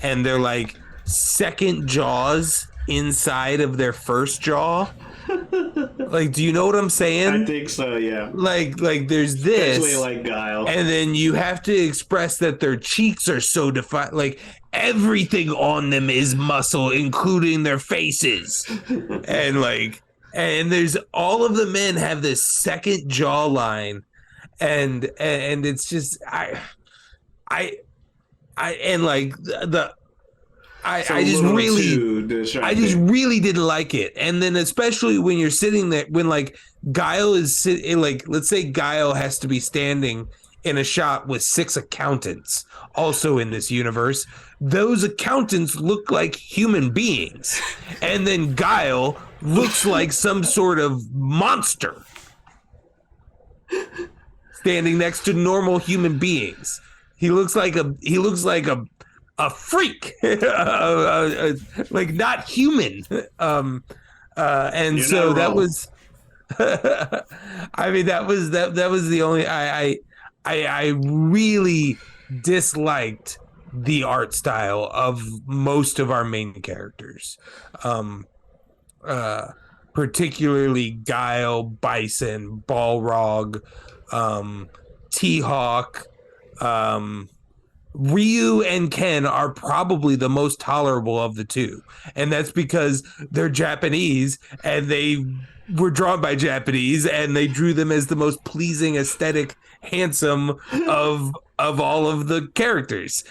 Speaker 3: And they're like second jaws inside of their first jaw. Like, do you know what I'm saying?
Speaker 2: I think so, yeah.
Speaker 3: Like there's this.
Speaker 2: Especially like Guile.
Speaker 3: And then you have to express that their cheeks are so defined. Like, everything on them is muscle, including their faces. And there's all of the men have this second jawline. And it's just I just really didn't like it. And then especially when you're sitting there, when like Guile is sitting, like let's say Guile has to be standing in a shot with 6 accountants also in this universe. Those accountants look like human beings, and then Guile looks like some sort of monster standing next to normal human beings. He looks like a freak, like not human. And
Speaker 2: You're
Speaker 3: so that was, I mean, that was the only, I really disliked the art style of most of our main characters. Particularly Guile, Bison, Balrog, T-Hawk, Ryu and Ken are probably the most tolerable of the two. And that's because they're Japanese and they were drawn by Japanese and they drew them as the most pleasing, aesthetic, handsome of all of the characters.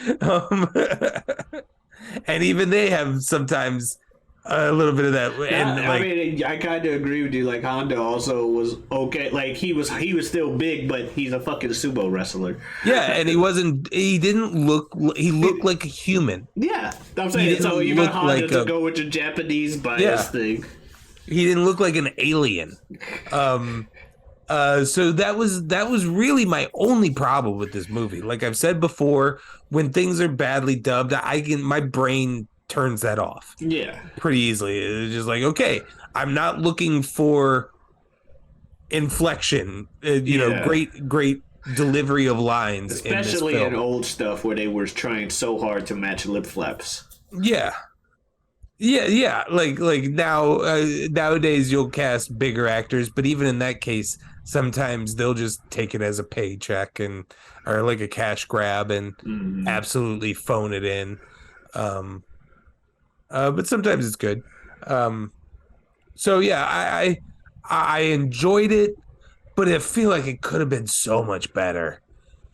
Speaker 3: And even they have sometimes a little bit of that. And
Speaker 2: I mean, I kind of agree with you. Like Honda also was okay. Like he was still big, but he's a fucking sumo wrestler.
Speaker 3: Yeah, and he looked like a human.
Speaker 2: Yeah, I'm saying. So you got Honda to go with your Japanese bias thing.
Speaker 3: He didn't look like an alien. So that was really my only problem with this movie. Like I've said before, when things are badly dubbed, my brain turns that off.
Speaker 2: Yeah,
Speaker 3: pretty easily. It's just like, okay, I'm not looking for inflection. Great delivery of lines,
Speaker 2: especially in old stuff where they were trying so hard to match lip flaps.
Speaker 3: Yeah. Like now nowadays you'll cast bigger actors, but even in that case, sometimes they'll just take it as a paycheck or like a cash grab and absolutely phone it in. But sometimes it's good. So yeah, I enjoyed it, but I feel like it could have been so much better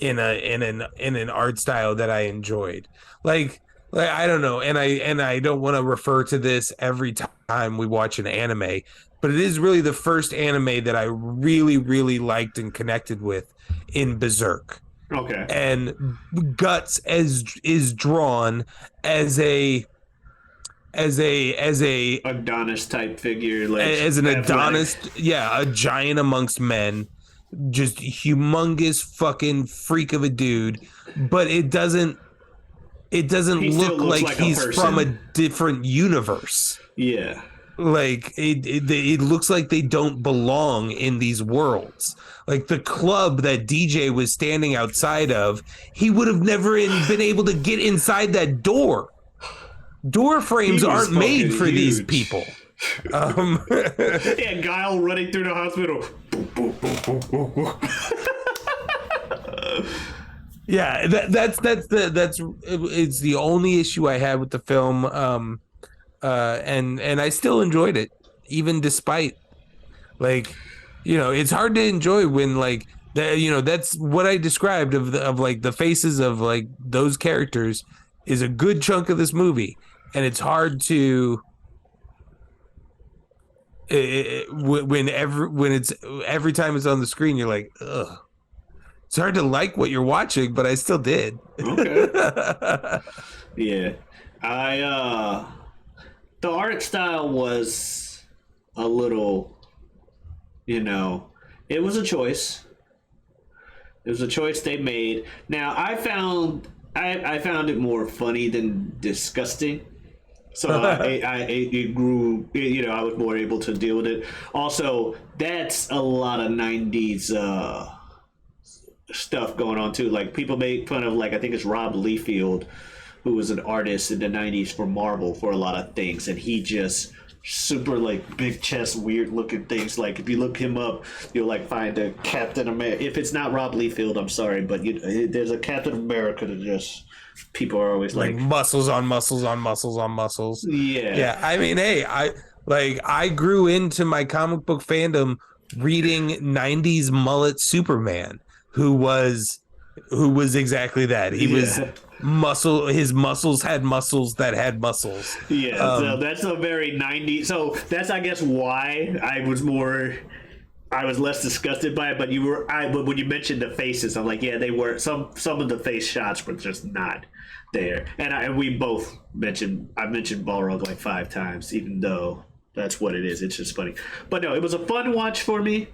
Speaker 3: in an art style that I enjoyed. Like I don't know, and I don't want to refer to this every time we watch an anime, but it is really the first anime that I really, really liked and connected with in Berserk.
Speaker 2: Okay.
Speaker 3: And Guts is drawn as a Adonis
Speaker 2: type figure, like
Speaker 3: as an Adonis, a giant amongst men. just humongous fucking freak of a dude, but it doesn't
Speaker 2: He still
Speaker 3: look
Speaker 2: looks
Speaker 3: like
Speaker 2: like a
Speaker 3: he's from a
Speaker 2: person.
Speaker 3: different universe.
Speaker 2: Yeah.
Speaker 3: Like it looks like they don't belong in these worlds. Like the club that DJ was standing outside of, he would have never been able to get inside that door. Door frames
Speaker 2: He was
Speaker 3: aren't made
Speaker 2: fucking
Speaker 3: for these
Speaker 2: huge.
Speaker 3: people.
Speaker 2: Yeah, Guile running through the hospital.
Speaker 3: Yeah, that's it's the only issue I had with the film. And I still enjoyed it, even despite, like, it's hard to enjoy when, like, that's what I described of like the faces of like those characters is a good chunk of this movie, and it's hard to when it's every time it's on the screen, you're like, ugh. It's hard to like what you're watching, but I still did.
Speaker 2: Okay. Yeah. The art style was a little, it was a choice. It was a choice they made. Now I found it more funny than disgusting. So it grew, I was more able to deal with it. Also, that's a lot of 90s stuff going on too. Like people make fun of, like, I think it's Rob Liefeld, who was an artist in the 90s for Marvel for a lot of things, and he just super like big chest weird looking things. Like if you look him up, you'll like find a Captain America. If it's not Rob Liefeld, I'm sorry, but there's a Captain America that just people are always like
Speaker 3: muscles on muscles on muscles on muscles.
Speaker 2: Yeah.
Speaker 3: I mean, hey, I grew into my comic book fandom reading 90s mullet Superman, who was exactly that. He was his muscles had muscles that had muscles.
Speaker 2: Yeah, so that's a very 90s. So that's, I guess, why I was less disgusted by it. But but when you mentioned the faces, I'm like, yeah, they were some of the face shots were just not there. And we both mentioned, I mentioned Balrog like 5 times, even though that's what it is. It's just funny. But no, it was a fun watch for me.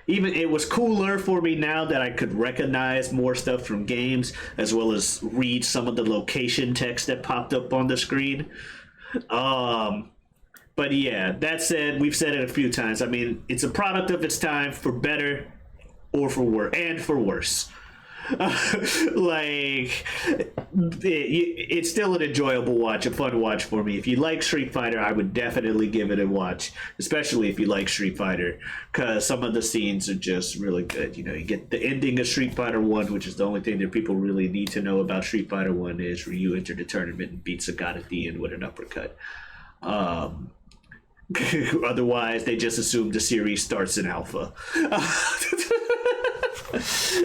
Speaker 2: Even it was cooler for me now that I could recognize more stuff from games, as well as read some of the location text that popped up on the screen. But yeah, that said, we've said it a few times. I mean, it's a product of its time, for better or for worse, and for worse. Like it's still an enjoyable watch, a fun watch for me. If you like Street Fighter, I would definitely give it a watch, especially if you like Street Fighter, because some of the scenes are just really good. You get the ending of Street Fighter 1, which is the only thing that people really need to know about Street Fighter 1, is Ryu entered the tournament and beats a god at the end with an uppercut. Otherwise, they just assume the series starts in alpha.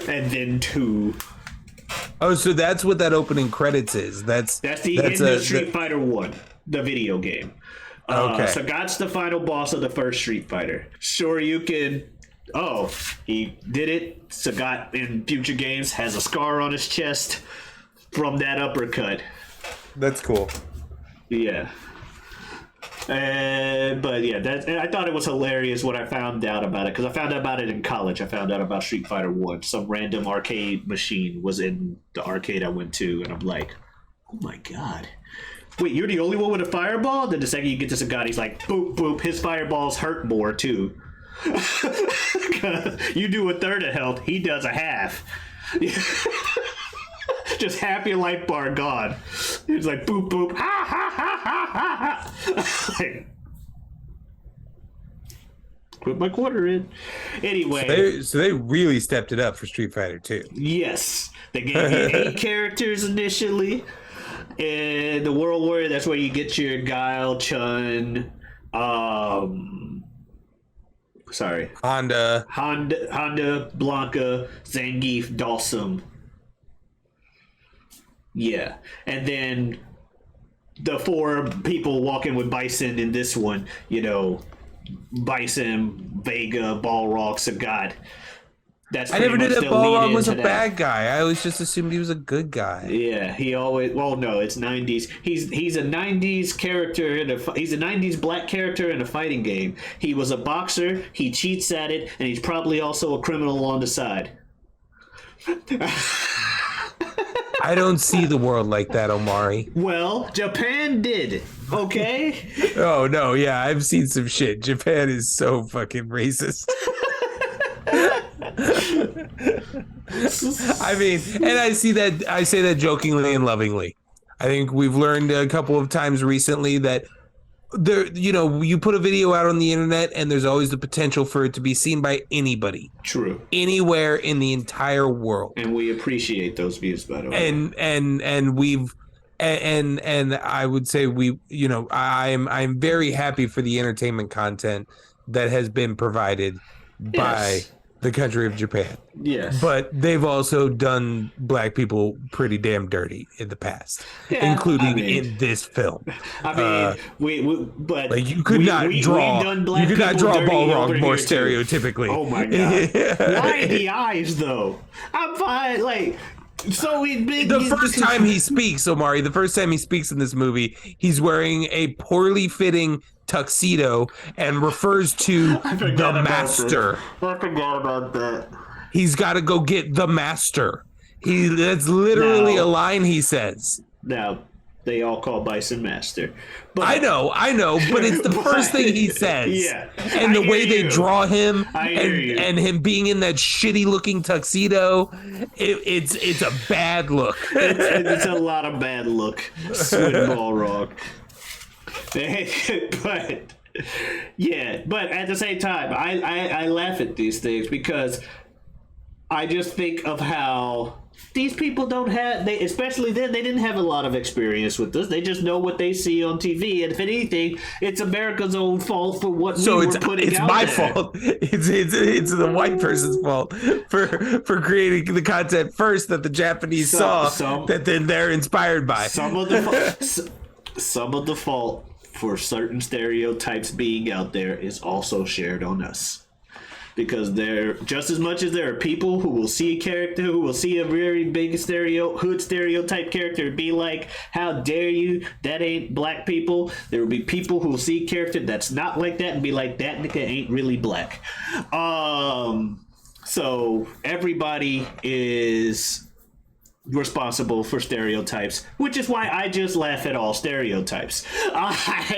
Speaker 2: And then 2.
Speaker 3: Oh, so that's what that opening credits is. That's
Speaker 2: the end of Street Fighter 1, the video game.
Speaker 3: Okay.
Speaker 2: Sagat's the final boss of the first Street Fighter. Shoryuken, he did it. Sagat in future games has a scar on his chest from that uppercut.
Speaker 3: That's cool.
Speaker 2: Yeah. But yeah, I thought it was hilarious when I found out about it, because I found out about it in college. I found out about Street Fighter 1. Some random arcade machine was in the arcade I went to, and I'm like, oh my god. Wait, you're the only one with a fireball? Then the second you get to Sagat, he's like, boop, boop. His fireballs hurt more, too. You do a third of health, he does a half. Just half your life bar gone. It's like boop boop, ha ha ha ha ha ha. Put my quarter in. Anyway,
Speaker 3: so they really stepped it up for Street Fighter 2.
Speaker 2: Yes, they gave you 8 characters initially. And the World Warrior, that's where you get your Guile, Chun, Honda, Blanca, Zangief, Dawson. Yeah, and then the 4 people walking with Bison in this one, Bison, Vega, Balrog, Sagat. That's
Speaker 3: I never
Speaker 2: pretty
Speaker 3: knew
Speaker 2: much
Speaker 3: that
Speaker 2: the lead
Speaker 3: Balrog was a
Speaker 2: into that.
Speaker 3: bad guy. I always just assumed he was a good guy.
Speaker 2: Yeah, he always. Well, no, it's '90s. He's a '90s character he's a '90s black character in a fighting game. He was a boxer. He cheats at it, and he's probably also a criminal on the side.
Speaker 3: I don't see the world like that, Omari.
Speaker 2: Well, Japan did. Okay.
Speaker 3: Oh no, yeah, I've seen some shit. Japan is so fucking racist. I mean, and I say that jokingly and lovingly. I think we've learned a couple of times recently that you put a video out on the internet and there's always the potential for it to be seen by anybody. True. Anywhere in the entire world.
Speaker 2: And we appreciate those views, by the way.
Speaker 3: And I would say I'm very happy for the entertainment content that has been provided by the country of Japan.
Speaker 2: Yes.
Speaker 3: But they've also done black people pretty damn dirty in the past, including in this film.
Speaker 2: I mean, but
Speaker 3: like you could not draw Balrog more stereotypically.
Speaker 2: Oh my god! Why the eyes though? I'm fine. Like. So
Speaker 3: the first time he speaks, Omari, the first time he speaks in this movie, he's wearing a poorly fitting tuxedo and refers to the master.
Speaker 2: I forgot about that.
Speaker 3: He's got to go get the master. That's literally a line he says.
Speaker 2: Now, they all call Bison Master. But,
Speaker 3: I know, but it's the first thing he says.
Speaker 2: Yeah.
Speaker 3: And the way they draw him
Speaker 2: and
Speaker 3: him being in that shitty looking tuxedo, it's a bad look.
Speaker 2: It's a lot of bad look. Sweet Balrog. But at the same time, I laugh at these things because I just think of how these people don't have, especially then, they didn't have a lot of experience with this. They just know what they see on TV, and if anything, it's America's own fault for what we were putting out there.
Speaker 3: So it's my fault. It's the white person's fault for creating the content first that the Japanese saw that then they're inspired by.
Speaker 2: Some of the fault for certain stereotypes being out there is also shared on us. Because there, just as much as there are people who will see a character, who will see a very big hood stereotype character and be like, how dare you, that ain't black people. There will be people who will see a character that's not like that and be like, that nigga ain't really black. So everybody is responsible for stereotypes, which is why I just laugh at all stereotypes.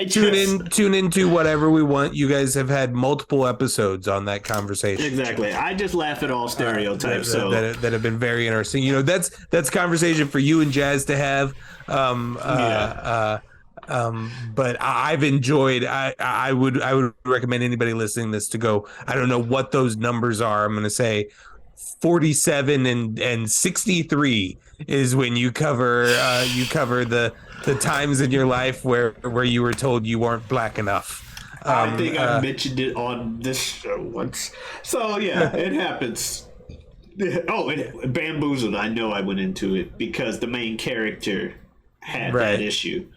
Speaker 3: Tune into whatever we want. You guys have had multiple episodes on that conversation.
Speaker 2: Exactly. I just laugh at all stereotypes.
Speaker 3: That have been very interesting. You know, that's conversation for you and Jazz to have. But I've enjoyed. I would recommend anybody listening to this to go. I don't know what those numbers are. I'm going to say 47 and 63 is when you cover the times in your life where you were told you weren't black enough.
Speaker 2: I think I mentioned it on this show once. So yeah, it happens. Oh, and Bamboozled. I know I went into it because the main character had that issue.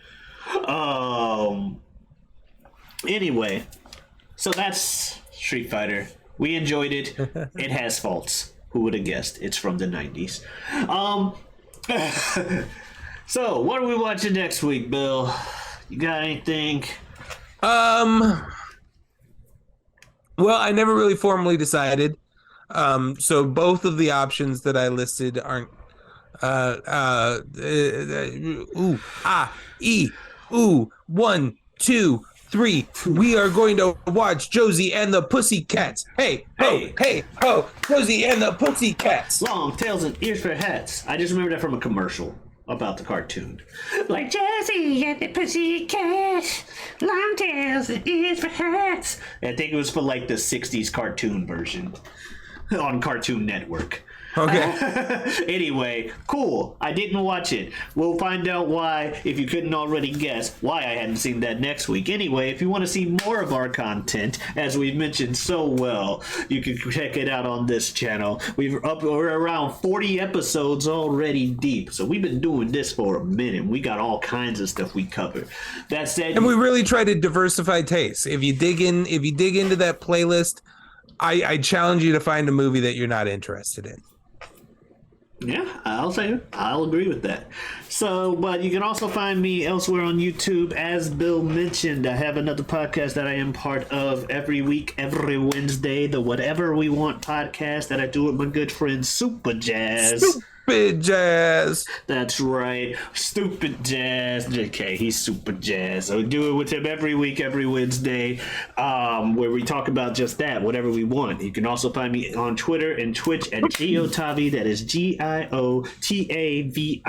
Speaker 2: Anyway, so that's Street Fighter. We enjoyed it. It has faults. Who would have guessed? It's from the 90s. So, what are we watching next week, Bill? You got anything?
Speaker 3: Well, I never really formally decided. So both of the options that I listed aren't one, two, three. We are going to watch Josie and the Pussycats. Hey, ho, Josie and the Pussycats.
Speaker 2: Long tails and ears for hats. I just remember that from a commercial about the cartoon. Like Josie and the Pussycats, long tails and ears for hats. I think it was for like the 60s cartoon version on Cartoon Network.
Speaker 3: Okay.
Speaker 2: Anyway, cool. I didn't watch it. We'll find out why, if you couldn't already guess, why I hadn't seen that next week. Anyway, if you want to see more of our content, as we've mentioned so well, you can check it out on this channel. We're around 40 episodes already deep, so we've been doing this for a minute. We got all kinds of stuff we cover. That said,
Speaker 3: and we really try to diversify tastes. If you dig into that playlist, I challenge you to find a movie that you're not interested in.
Speaker 2: Yeah, I'll agree with that. So, but you can also find me elsewhere on YouTube. As Bill mentioned, I have another podcast that I am part of every week, every Wednesday, the Whatever We Want podcast that I do with my good friend Super Jazz.
Speaker 3: Stupid Jazz.
Speaker 2: That's right. Stupid Jazz. JK, he's Super Jazz. So we do it with him every week, every Wednesday, where we talk about just that, whatever we want. You can also find me on Twitter and Twitch at Giotavi. That is Giotavi.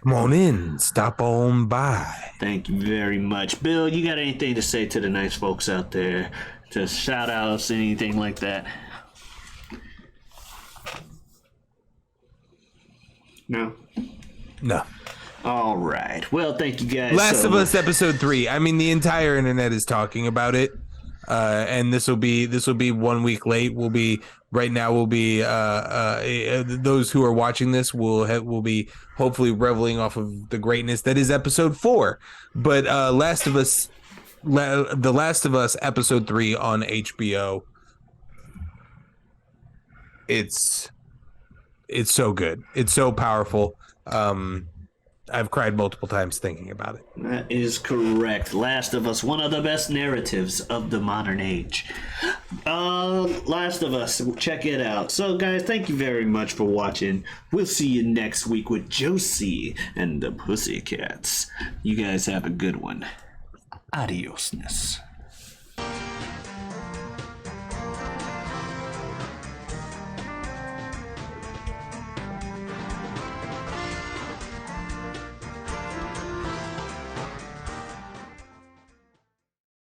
Speaker 3: Come on in. Stop on by.
Speaker 2: Thank you very much. Bill, you got anything to say to the nice folks out there? Just shout outs, anything like that? No?
Speaker 3: No.
Speaker 2: All right. Well, thank you guys.
Speaker 3: Last of Us episode 3. I mean, the entire internet is talking about it, and this will be 1 week late. We'll be those who are watching this will be hopefully reveling off of the greatness that is episode 4. But The Last of Us episode 3 on HBO. It's so good. It's so powerful. I've cried multiple times thinking about it.
Speaker 2: That is correct. Last of Us, one of the best narratives of the modern age. Last of Us, check it out. So, guys, thank you very much for watching. We'll see you next week with Josie and the Pussycats. You guys have a good one. Adiosness.